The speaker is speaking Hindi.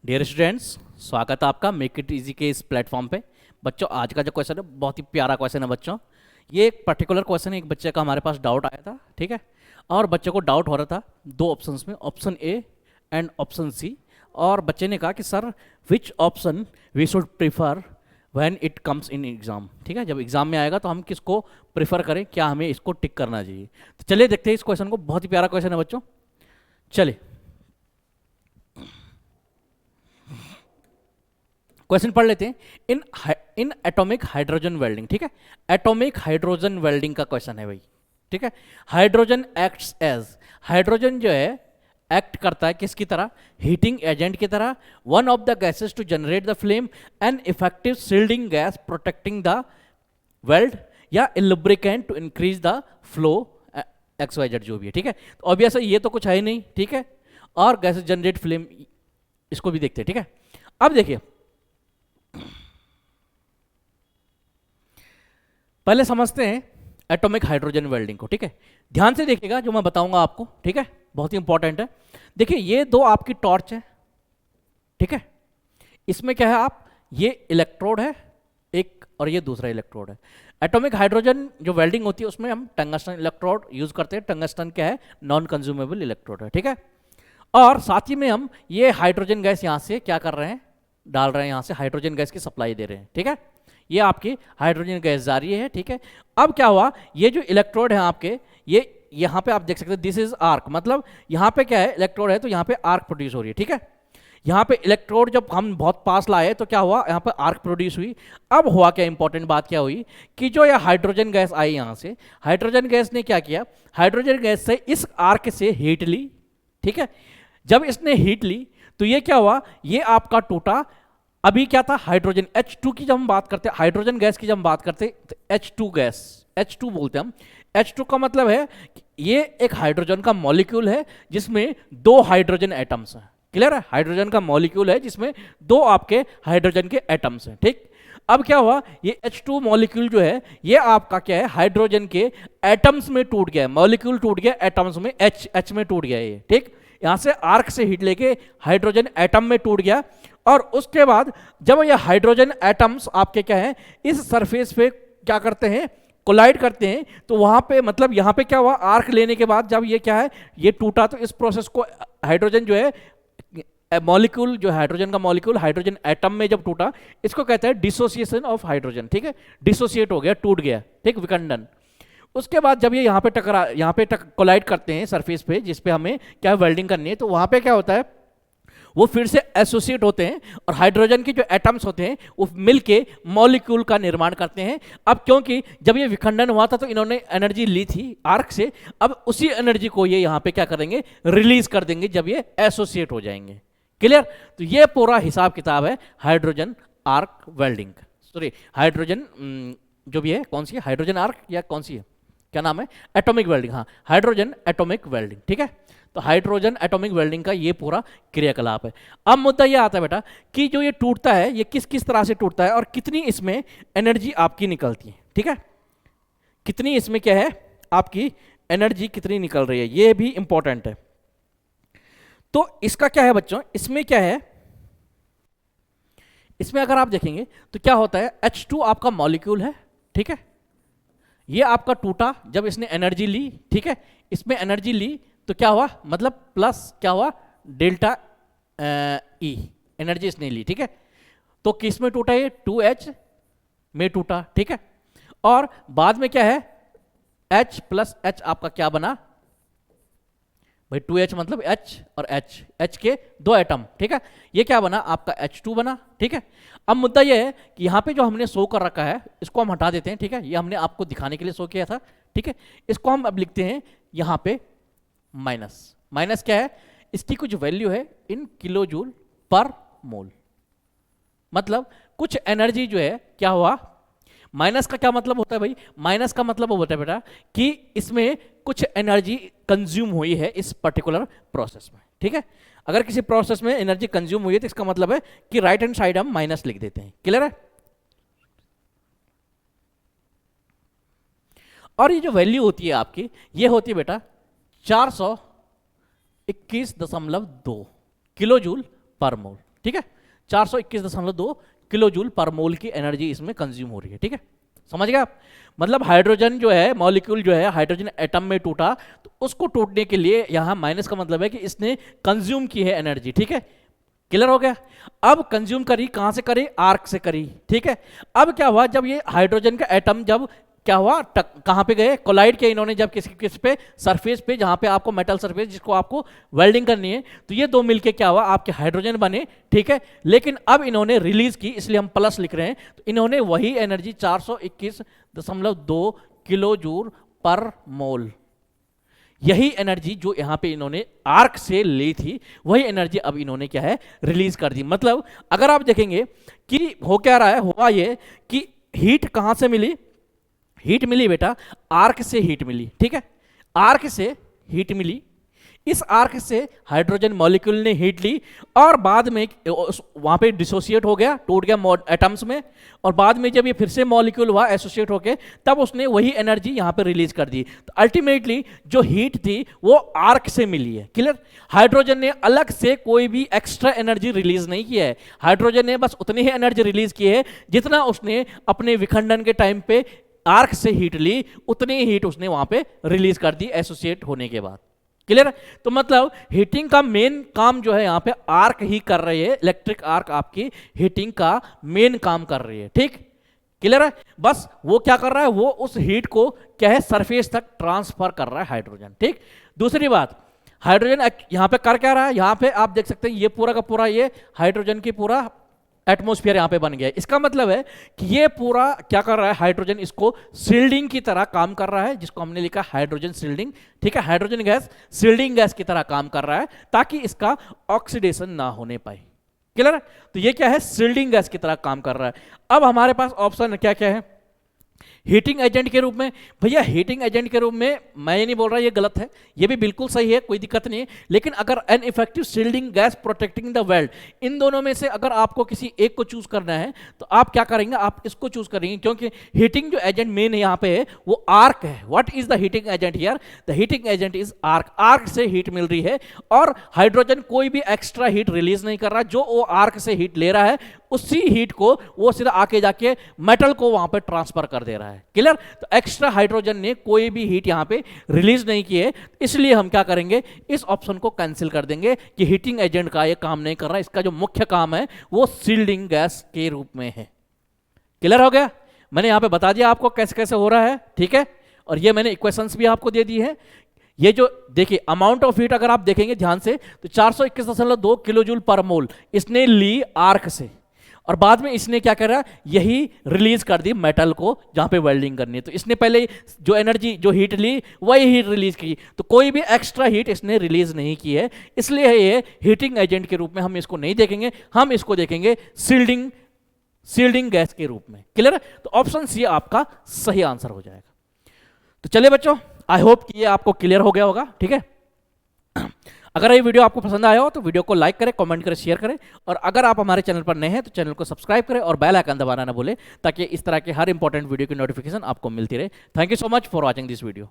डियर स्टूडेंट्स, स्वागत है आपका मेक इट इजी के इस प्लेटफॉर्म पे। बच्चों, आज का जो क्वेश्चन है बहुत ही प्यारा क्वेश्चन है बच्चों। ये एक पर्टिकुलर क्वेश्चन है, एक बच्चे का हमारे पास डाउट आया था, ठीक है। और बच्चे को डाउट हो रहा था दो ऑप्शंस में, option A and option C. और बच्चे ने कहा कि sir which option we should prefer when it comes in exam, ठीक है। जब एग्जाम में आएगा तो हम किसको प्रिफर करें, क्या हमें इसको टिक करना चाहिए। तो चलिए देखते हैं इस क्वेश्चन को, बहुत ही प्यारा क्वेश्चन है बच्चों। चलिए क्वेश्चन पढ़ लेते हैं। इन एटॉमिक हाइड्रोजन वेल्डिंग, ठीक है, एटॉमिक हाइड्रोजन वेल्डिंग का क्वेश्चन है भाई, ठीक है। हाइड्रोजन एक्ट्स एज, हाइड्रोजन जो है एक्ट करता है किसकी तरह, हीटिंग एजेंट की तरह। One of the gases to generate the flame, an effective shielding gas protecting the weld, या lubricant to increase the flow, X Y Z जो भी है, ठीक है। तो ऑब्वियस ये तो कुछ है ही नहीं, ठीक है। और गैसेस जनरेट फ्लेम, इसको भी देखते हैं, ठीक है। अब देखिए, पहले समझते हैं एटॉमिक हाइड्रोजन वेल्डिंग को, ठीक है। ध्यान से देखिएगा जो मैं बताऊंगा आपको, ठीक है, बहुत ही इंपॉर्टेंट है। देखिए ये दो आपकी टॉर्च है, ठीक है। इसमें क्या है, आप ये इलेक्ट्रोड है एक और ये दूसरा इलेक्ट्रोड है। एटॉमिक हाइड्रोजन जो वेल्डिंग होती है उसमें हम टंगस्टन इलेक्ट्रोड यूज करते हैं। टंगस्टन क्या है, नॉन कंज्यूमेबल इलेक्ट्रोड है, ठीक है। और साथ ही में हम ये हाइड्रोजन गैस यहां से क्या कर रहे हैं, डाल रहे हैं, यहां से हाइड्रोजन गैस की सप्लाई दे रहे हैं, ठीक है। ये आपकी हाइड्रोजन गैस जा रही है, ठीक है। अब क्या हुआ, ये जो इलेक्ट्रोड है आपके, ये यहां पे आप देख सकते हैं दिस इज आर्क, मतलब यहां पे क्या है, इलेक्ट्रोड है तो यहां पे आर्क प्रोड्यूस हो रही है, ठीक है। यहां पे इलेक्ट्रोड जब हम बहुत पास लाए तो क्या हुआ, यहां पे आर्क प्रोड्यूस हुई। अब हुआ क्या, इंपॉर्टेंट बात क्या हुई कि जो ये हाइड्रोजन गैस आई यहां से, हाइड्रोजन गैस ने क्या किया, हाइड्रोजन गैस से इस आर्क से हीट ली, ठीक है। जब इसने हीट ली तो ये क्या हुआ, ये आपका टूटा। अभी क्या था, हाइड्रोजन H2 की जब हम बात करते हैं, हाइड्रोजन गैस की जब हम बात करते हैं तो H2 गैस, H2 बोलते हैं हम। H2 का मतलब है कि ये एक हाइड्रोजन का मॉलिक्यूल है जिसमें दो हाइड्रोजन एटम्स हैं। क्लियर है, हाइड्रोजन का मॉलिक्यूल है जिसमें दो आपके हाइड्रोजन के एटम्स हैं, ठीक। अब क्या हुआ, ये H2 मॉलिक्यूल जो है ये आपका क्या है, हाइड्रोजन के एटम्स में टूट गया, मॉलिक्यूल टूट गया एटम्स में, H में टूट गया ये, ठीक। यहां से आर्क से हीट लेके हाइड्रोजन एटम में टूट गया। और उसके बाद जब ये हाइड्रोजन एटम्स आपके क्या है, इस सरफेस पे क्या करते हैं, कोलाइड करते हैं, तो वहां पे मतलब यहां पे क्या हुआ, आर्क लेने के बाद जब ये क्या है, ये टूटा, तो इस प्रोसेस को हाइड्रोजन जो है मॉलिक्यूल, जो हाइड्रोजन का मॉलिक्यूल हाइड्रोजन एटम में जब टूटा, इसको कहते हैं डिसोसिएशन ऑफ हाइड्रोजन, ठीक है। डिसोसिएट हो गया, टूट गया, ठीक, विखंडन। उसके बाद जब ये यहाँ पे टकरा, यहाँ पे कोलाइड करते हैं सरफेस पे जिस पे हमें क्या वेल्डिंग करनी है, तो वहां पे क्या होता है, वो फिर से एसोसिएट होते हैं और हाइड्रोजन के जो एटम्स होते हैं वो मिलके मॉलिक्यूल का निर्माण करते हैं। अब क्योंकि जब ये विखंडन हुआ था तो इन्होंने एनर्जी ली थी आर्क से, अब उसी एनर्जी को ये यहाँ पे क्या करेंगे, रिलीज कर देंगे जब ये एसोसिएट हो जाएंगे। क्लियर, तो ये पूरा हिसाब किताब है hydrogen arc welding, sorry hydrogen जो भी है, कौन सी है, हाइड्रोजन आर्क या कौन सी है, क्या नाम है, एटॉमिक वेल्डिंग, हाँ हाइड्रोजन एटॉमिक वेल्डिंग, ठीक है। तो हाइड्रोजन एटॉमिक वेल्डिंग का ये पूरा क्रियाकलाप है। अब मुद्दा ये आता है बेटा कि जो ये टूटता है ये किस किस तरह से टूटता है और कितनी इसमें एनर्जी आपकी निकलती है, ठीक है। कितनी इसमें क्या है, आपकी एनर्जी कितनी निकल रही है, ये भी इंपॉर्टेंट है। तो इसका क्या है बच्चों, इसमें क्या है, इसमें अगर आप देखेंगे तो क्या होता है, H2 आपका मॉलिक्यूल है, ठीक है। ये आपका टूटा जब इसने एनर्जी ली, ठीक है, इसमें एनर्जी ली तो क्या हुआ, मतलब प्लस क्या हुआ, डेल्टा ई एनर्जी इसने ली, ठीक है। तो किस में टूटा, ये 2H में टूटा, ठीक है। और बाद में क्या है, H प्लस H आपका क्या बना भाई, 2H मतलब H और H के दो एटम, ठीक है। ये क्या बना आपका H2 बना, ठीक है। अब मुद्दा ये है कि यहाँ पे जो हमने शो कर रखा है इसको हम हटा देते हैं, ठीक है। ये हमने आपको दिखाने के लिए शो किया था, ठीक है। इसको हम अब लिखते हैं यहाँ पे माइनस। माइनस क्या है, इसकी कुछ वैल्यू है इन किलो जूल पर मोल, मतलब कुछ एनर्जी जो है क्या हुआ, माइनस का क्या मतलब होता है भाई, माइनस का मतलब होता है बेटा कि इसमें कुछ एनर्जी कंज्यूम हुई है इस पर्टिकुलर प्रोसेस में, ठीक है। अगर किसी प्रोसेस में एनर्जी कंज्यूम हुई है तो इसका मतलब है कि राइट हैंड साइड हम माइनस लिख देते हैं। क्लियर है, और ये जो वैल्यू होती है आपकी, ये होती है बेटा 421.2 किलो जूल पर मोल, ठीक है, 421.2 किलो जूल पर मोल की एनर्जी इसमें कंज्यूम हो रही है। ठीक है, समझ गए आप? मतलब हाइड्रोजन जो है मॉलिक्यूल जो है हाइड्रोजन एटम में टूटा, तो उसको टूटने के लिए यहां माइनस का मतलब है कि इसने कंज्यूम की है एनर्जी। ठीक है, क्लियर हो गया? अब कंज्यूम करी कहां से करी? आर्क से करी। ठीक है, अब क्या हुआ, जब ये हाइड्रोजन का एटम जब क्या हुआ, कहां पे गए, कोलाइड किया इन्होंने, जब किस पे, सरफेस पे, जहां पे आपको मेटल सरफेस जिसको आपको वेल्डिंग करनी है, तो ये दो मिलके क्या हुआ, आपके हाइड्रोजन बने। ठीक है, लेकिन अब इन्होंने रिलीज की, इसलिए हम प्लस लिख रहे हैं, तो इन्होंने वही एनर्जी 421.2 किलो जूल पर मोल, यही एनर्जी जो यहां पे इन्होंने आर्क से ली थी, वही एनर्जी अब इन्होंने क्या है, रिलीज कर दी। मतलब अगर आप देखेंगे कि हो क्या रहा है, हुआ ये कि हीट कहां से मिली, हीट मिली बेटा आर्क से हीट मिली। ठीक है, आर्क से हीट मिली, इस आर्क से हाइड्रोजन मॉलिक्यूल ने हीट ली और बाद में वहां पे डिसोसिएट हो गया, टूट गया एटम्स में, और बाद में जब ये फिर से मॉलिक्यूल हुआ एसोसिएट होके, तब उसने वही एनर्जी यहां पे रिलीज कर दी। तो अल्टीमेटली जो हीट थी वो आर्क से मिली है। क्लियर? हाइड्रोजन ने अलग से कोई भी एक्स्ट्रा एनर्जी रिलीज नहीं किया है, हाइड्रोजन ने बस उतनी ही एनर्जी रिलीज की है जितना उसने अपने विखंडन के टाइम पे आर्क से हीट ली, उतनी हीट उसने वहां पे रिलीज कर दी एसोसिएट होने के बाद। क्लियर? तो मतलब हीटिंग का मेन काम जो है यहां पे आर्क ही कर रही है, इलेक्ट्रिक आर्क आपकी हीटिंग का मेन काम कर रही है। ठीक, क्लियर है? बस वो क्या कर रहा है, वो उस हीट को क्या है, सरफेस तक ट्रांसफर कर रहा है हाइड्रोजन। ठीक, दूसरी बात, हाइड्रोजन यहां पे कर क्या रहा है, यहां पे आप देख सकते हैं ये पूरा का पूरा ये हाइड्रोजन की पूरा एटमॉस्फेयर यहां पे बन गया है। इसका मतलब है कि ये पूरा क्या कर रहा है, हाइड्रोजन इसको सील्डिंग की तरह काम कर रहा है, जिसको हमने लिखा हाइड्रोजन सील्डिंग। ठीक है, हाइड्रोजन गैस सील्डिंग गैस की तरह काम कर रहा है ताकि इसका ऑक्सीडेशन ना होने पाए। क्लियर? तो ये क्या है, सील्डिंग गैस की तरह काम कर रहा है। अब हमारे पास ऑप्शन क्या क्या है, हीटिंग एजेंट के रूप में। भैया हीटिंग एजेंट के रूप में मैं ये नहीं बोल रहा ये गलत है, ये भी बिल्कुल सही है, कोई दिक्कत नहीं है, लेकिन अगर an effective shielding gas protecting the weld, इन दोनों में से अगर आपको किसी एक को चूज करना है तो आप क्या करेंगे, आप इसको चूज करेंगे, क्योंकि हीटिंग जो एजेंट मेन यहाँ पे है वो आर्क है। What is the heating agent here? The heating agent is arc. Arc से हीट मिल रही है और हाइड्रोजन कोई भी एक्स्ट्रा हीट रिलीज नहीं कर रहा, जो वो आर्क से हीट ले रहा है उसी हीट को वो सीधा आके जाके मेटल को वहां पे ट्रांसफर कर दे रहा है। क्लियर? तो एक्स्ट्रा हाइड्रोजन ने कोई भी हीट यहां पे रिलीज नहीं की है, इसलिए हम क्या करेंगे, इस ऑप्शन को कैंसिल कर देंगे कि हीटिंग एजेंट का ये काम नहीं कर रहा, इसका जो मुख्य काम है वो सील्डिंग गैस के रूप में है। क्लियर हो गया? मैंने यहां पे बता दिया आपको कैसे कैसे हो रहा है। ठीक है, और ये मैंने इक्वेशंस भी आपको दे दी है। ये जो देखिए अमाउंट ऑफ हीट अगर आप देखेंगे ध्यान से तो 421.2 किलो जूल पर मोल इसने ली आर्क से, और बाद में इसने क्या करा, यही रिलीज कर दी मेटल को जहां पे वेल्डिंग करनी है। तो इसने पहले जो एनर्जी जो हीट ली वही हीट रिलीज की, तो कोई भी एक्स्ट्रा हीट इसने रिलीज नहीं की है, इसलिए ये हीटिंग एजेंट के रूप में हम इसको नहीं देखेंगे, हम इसको देखेंगे सील्डिंग गैस के रूप में। क्लियर? तो ऑप्शन सी आपका सही आंसर हो जाएगा। तो चलिए बच्चों, आई होप कि ये आपको क्लियर हो गया होगा। ठीक है, अगर ये वीडियो आपको पसंद आया हो तो वीडियो को लाइक करें, कमेंट करें, शेयर करें, और अगर आप हमारे चैनल पर नए हैं तो चैनल को सब्सक्राइब करें और बेल आइकन दबाना ना भूलें, ताकि इस तरह के हर इंपॉर्टेंट वीडियो की नोटिफिकेशन आपको मिलती रहे। Thank you so much for watching this video.